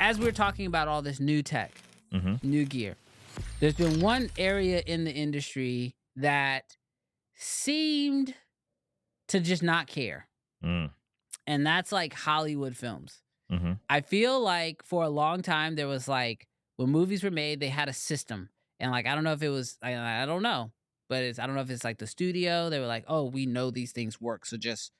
as we're talking about all this new tech, new gear, there's been one area in the industry that seemed to just not care. And that's like Hollywood films. I feel like for a long time there was like when movies were made, they had a system. And like I don't know if it was I don't know, but I don't know if it's like the studio. They were like, oh, we know these things work, so just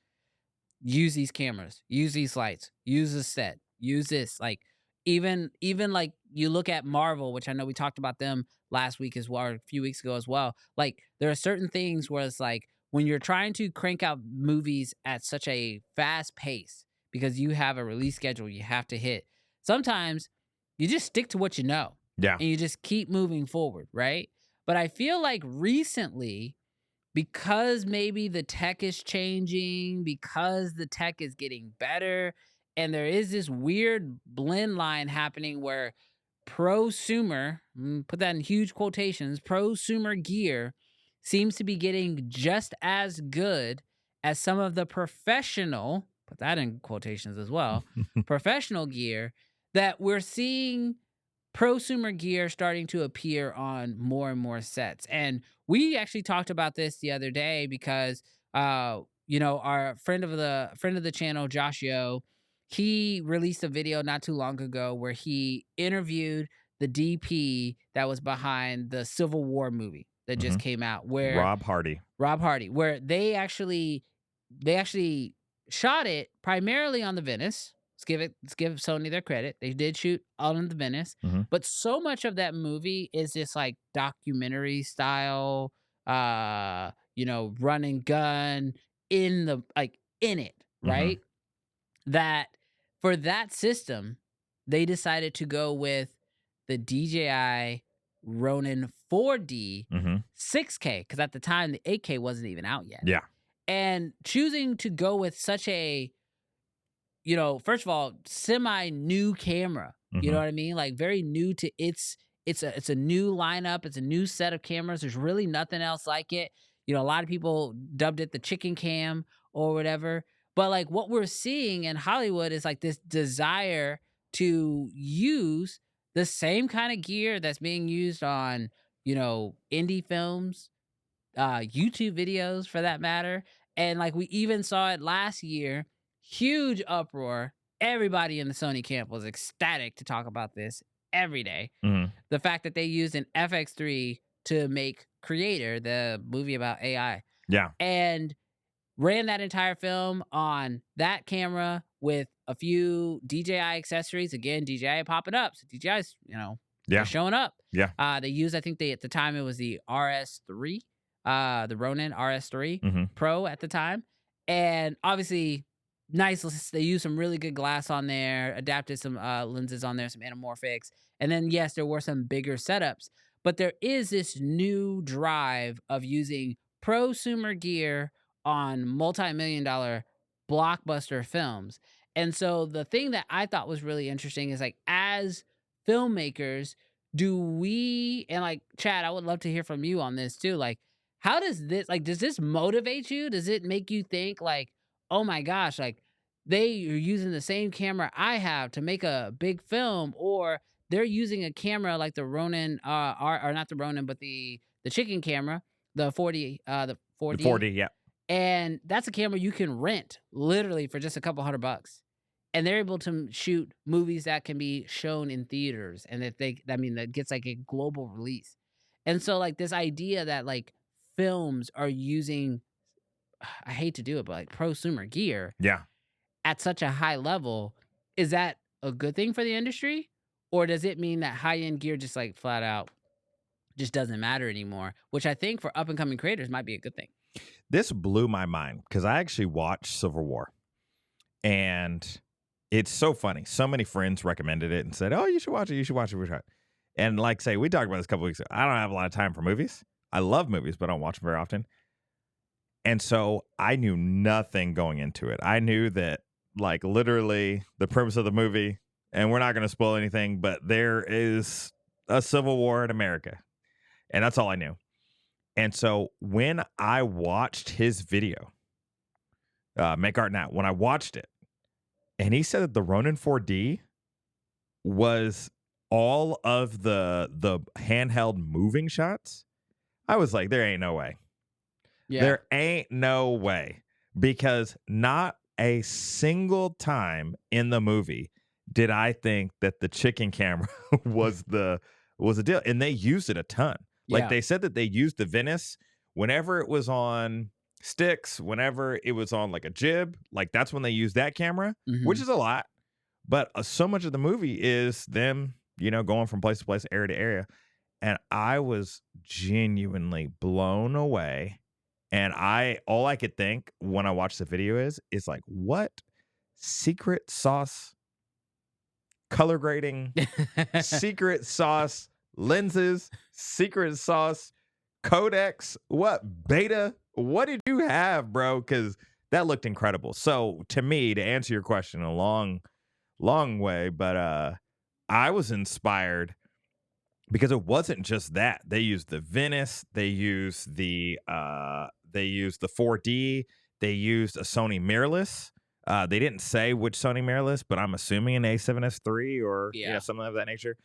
use these cameras, use these lights, use this set, use this. Like even like you look at Marvel, which I know we talked about them last week as well, or a few weeks ago as well. Like there are certain things where it's like when you're trying to crank out movies at such a fast pace because you have a release schedule you have to hit, sometimes you just stick to what you know. Yeah. And you just keep moving forward, right? But I feel like recently, because maybe the tech is changing, because the tech is getting better, and there is this weird blend line happening where prosumer, put that in huge quotations, prosumer gear seems to be getting just as good as some of the professional, put that in quotations as well, professional gear that we're seeing prosumer gear starting to appear on more and more sets. And we actually talked about this the other day because our friend of the channel, Josh Yo, he released a video not too long ago where he interviewed the DP that was behind the Civil War movie that just came out, where Rob Hardy, where they actually shot it primarily on the Venice. Let's give Sony their credit. They did shoot on the Venice, but so much of that movie is just like documentary style, run and gun in it, right? That for that system, they decided to go with the DJI Ronin 4D 6K, because at the time the 8K wasn't even out yet. Yeah. And choosing to go with such a, first of all, semi-new camera. You know what I mean? Like very new to it's a new lineup. It's a new set of cameras. There's really nothing else like it. A lot of people dubbed it the chicken cam or whatever. But like what we're seeing in Hollywood is like this desire to use the same kind of gear that's being used on, indie films, YouTube videos for that matter. And like we even saw it last year, huge uproar. Everybody in the Sony camp was ecstatic to talk about this every day. The fact that they used an FX3 to make Creator, the movie about AI. Yeah. And ran that entire film on that camera with a few DJI accessories. Again, DJI popping up. So DJI's, they're showing up. Yeah. They used, I think at the time it was the RS3, the Ronin RS3 Pro at the time. And obviously, nice. They used some really good glass on there, adapted some lenses on there, some anamorphics. And then, yes, there were some bigger setups. But there is this new drive of using prosumer gear on multi-million-dollar blockbuster films. And so the thing that I thought was really interesting is like, as filmmakers, do we, and like Chad, I would love to hear from you on this too. Like, how does this motivate you? Does it make you think like, oh my gosh, like they are using the same camera I have to make a big film, or they're using a camera like the Ronin, or not the Ronin, but the chicken camera, the 40, the 4D. The 40, yeah. And that's a camera you can rent literally for just a couple $100. And they're able to shoot movies that can be shown in theaters, and that gets like a global release. And so like this idea that like films are using, I hate to do it, but like prosumer gear at such a high level, is that a good thing for the industry? Or does it mean that high-end gear just like flat out just doesn't matter anymore? Which I think for up-and-coming creators might be a good thing. This blew my mind because I actually watched Civil War, and it's so funny. So many friends recommended it and said, oh, you should watch it. You should watch it. And like say, we talked about this a couple weeks ago. I don't have a lot of time for movies. I love movies, but I don't watch them very often. And so I knew nothing going into it. I knew that like literally the premise of the movie, and we're not going to spoil anything, but there is a civil war in America. And that's all I knew. And so when I watched his video, Make Art Now, when I watched it, and he said that the Ronin 4D was all of the handheld moving shots. I was like, there ain't no way. Yeah. There ain't no way, because not a single time in the movie did I think that the chicken camera was a deal, and they used it a ton. Like Yeah. they said that they used the Venice whenever it was on sticks, whenever it was on like a jib, like that's when they used that camera, which Mhm. is a lot. But so much of the movie is them, going from place to place, area to area, and I was genuinely blown away. And all I could think when I watched the video is like, what secret sauce, color grading, secret sauce lenses, secret sauce codecs, what beta, what did you have, bro? Because that looked incredible. So to me, to answer your question, a long, long way, but I was inspired because it wasn't just that. They used the Venice, they used the 4D, they used a Sony mirrorless. They didn't say which Sony mirrorless, but I'm assuming an A7S III or Yeah. something of that nature.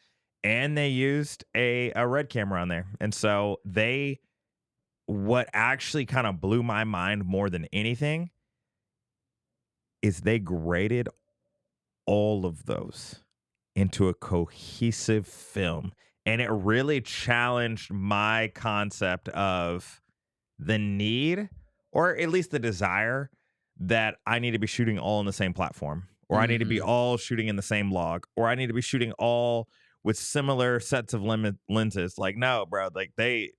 And they used a red camera on there. And so what actually kind of blew my mind more than anything is they graded all of those into a cohesive film. And it really challenged my concept of the need, or at least the desire, that I need to be shooting all on the same platform, or I need to be Mhm. all shooting in the same log, or I need to be shooting all with similar sets of lenses. Like, no, bro, like they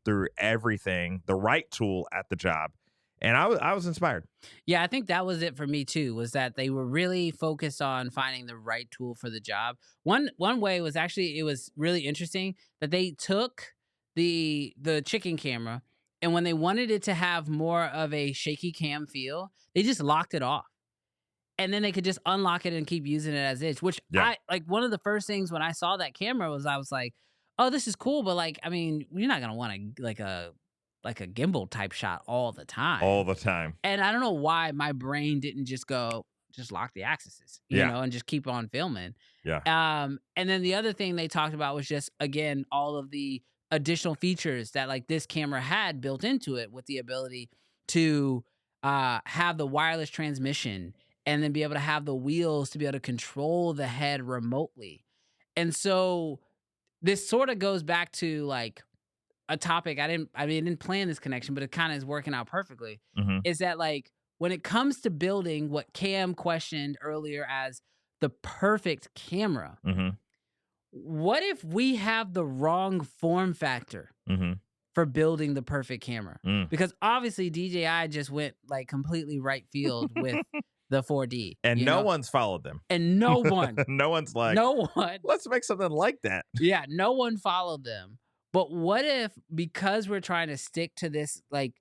threw everything, the right tool at the job. And I was inspired. Yeah, I think that was it for me too, was that they were really focused on finding the right tool for the job. One way was actually, it was really interesting that they took the chicken camera, and when they wanted it to have more of a shaky cam feel, they just locked it off. And then they could just unlock it and keep using it as is, which Yeah. one of the first things when I saw that camera was I was like, "Oh, this is cool," but like, I mean, you're not gonna want to like a gimbal type shot all the All time. the time. And I don't know why my brain didn't just go, just lock the axes, Yeah. and just keep on filming. Yeah. And then the other thing they talked about was just, again, all of the additional features that like this camera had built into it, with the ability to have the wireless transmission, and then be able to have the wheels to be able to control the head remotely. And so this sort of goes back to like a topic I didn't plan this connection, but it kind of is working out perfectly. Mm-hmm. Is that like when it comes to building what Cam questioned earlier as the perfect camera, Mm-hmm. what if we have the wrong form factor Mm-hmm. for building the perfect camera? Mm. Because obviously DJI just went like completely right field with the 4D, And no one's followed them. and no one, No one's like, no one, let's make something like that. yeah, no one followed them. But what if, because we're trying to stick to this like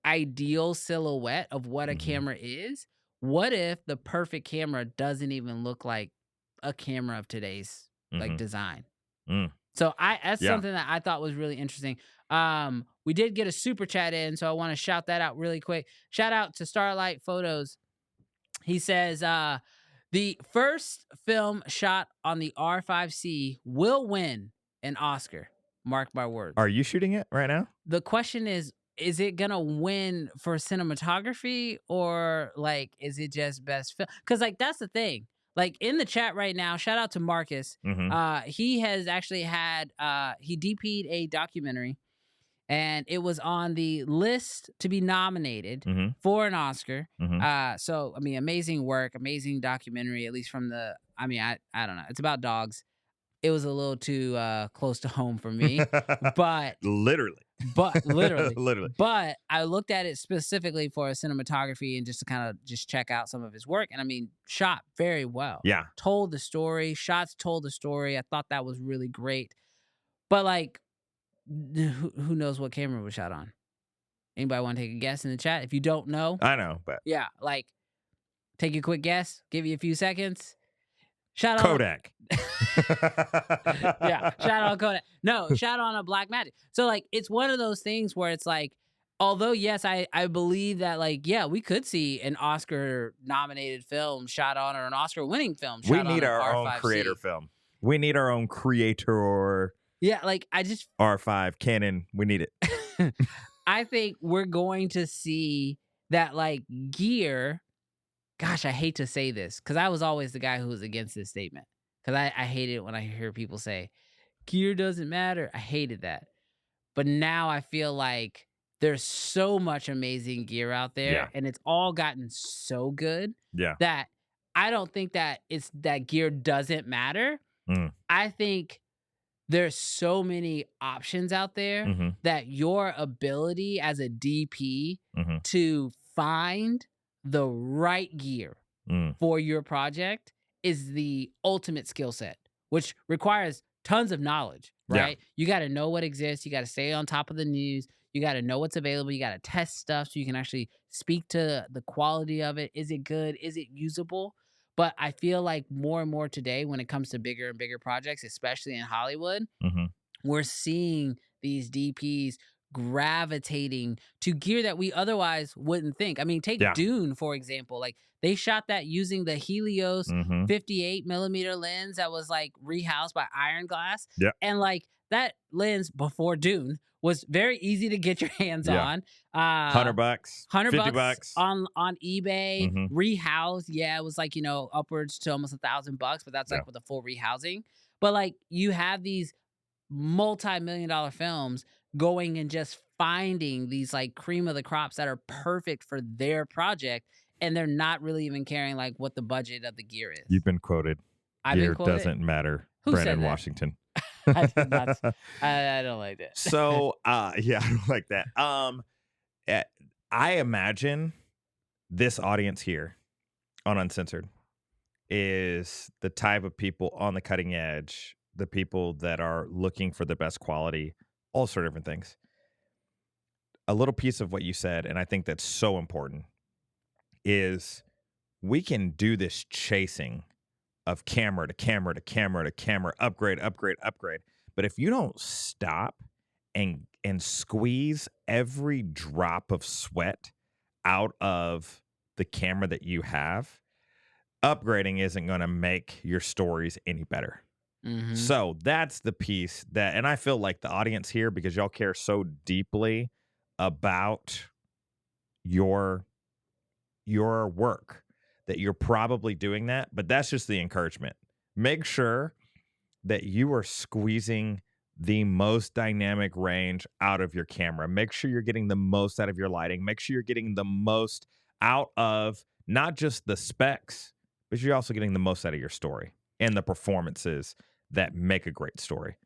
ideal silhouette of what a Mhm. camera is, what if the perfect camera doesn't even look like a camera of today's like Mhm. design? Mm. So that's Yeah. something that I thought was really interesting. We did get a super chat in, so I want to shout that out really quick. Shout out to Starlight Photos. He says, the first film shot on the R5C will win an Oscar. Mark my words. Are you shooting it right now? The question is it gonna win for cinematography, or like is it just best film? Because like that's the thing. Like in the chat right now, shout out to Marcus. Mm-hmm. He has actually had he DP'd a documentary, and it was on the list to be nominated Mm-hmm. for an Oscar. Mm-hmm. So I mean, amazing work, amazing documentary. At least from the, I mean, I don't know. It's about dogs. It was a little too close to home for me, but Literally. literally, Literally. but I looked at it specifically for a cinematography and just to kind of just check out some of his work. And I mean, shot very well. Yeah. Told the story. Shots told the story. I thought that was really great. But like, who knows what camera was shot on? Anybody want to take a guess in the chat? If you don't know, I know, but yeah, like take a quick guess. Give you a few seconds. Shout out Kodak. yeah, shout out Kodak. No, shout on a Black Magic. So like it's one of those things where it's like, although yes, I believe that like, yeah, we could see an Oscar nominated film shot on, or an Oscar winning film We shot on need an our own R5C. creator film. We need our own creator Yeah, like I just R5 Canon. We need it. I think we're going to see that like gear. Gosh, I hate to say this because I was always the guy who was against this statement because I hate it when I hear people say gear doesn't matter. I hated that. But now I feel like there's so much amazing gear out Yeah. there and it's all gotten so good Yeah. that I don't think that it's that gear doesn't matter. Mm. I think there's so many options out there Mm-hmm. that your ability as a DP Mm-hmm. to find the right gear Mm. for your project is the ultimate skill set, which requires tons of knowledge, Yeah. right? You got to know what exists. You got to stay on top of the news. You got to know what's available. You got to test stuff so you can actually speak to the quality of it. Is it good? Is it usable? But I feel like more and more today, when it comes to bigger and bigger projects, especially in Hollywood, Mm-hmm. we're seeing these DPs gravitating to gear that we otherwise wouldn't think. I mean, take Yeah. Dune, for example. Like they shot that using the Helios Mm-hmm. 58 millimeter lens that was like rehoused by Iron Glass. Yeah. And like that lens before Dune was very easy to get your hands Yeah. on. $100, $100 $50 on eBay, Mm-hmm. rehoused. Yeah, it was like, upwards to almost $1,000, but that's like Yeah. with a full rehousing. But like you have these multi-million-dollar films going and just finding these like cream of the crops that are perfect for their project, and they're not really even caring like what the budget of the gear is. You've been quoted. I've been Gear quoted? doesn't matter. Who said Brandon that? Washington. I did not. I don't like that. So, yeah, I don't like that. I imagine this audience here on Uncensored is the type of people on the cutting edge, the people that are looking for the best quality, all sort of different things. A little piece of what you said, and I think that's so important, is we can do this chasing of camera to camera to camera to camera, upgrade, upgrade, upgrade. But if you don't stop and squeeze every drop of sweat out of the camera that you have, upgrading isn't going to make your stories any better. Mhm. So that's the piece that, and I feel like the audience here, because y'all care so deeply about your work, that you're probably doing that. But that's just the encouragement. Make sure that you are squeezing the most dynamic range out of your camera. Make sure you're getting the most out of your lighting. Make sure you're getting the most out of not just the specs, but you're also getting the most out of your story and the performances that make a great story.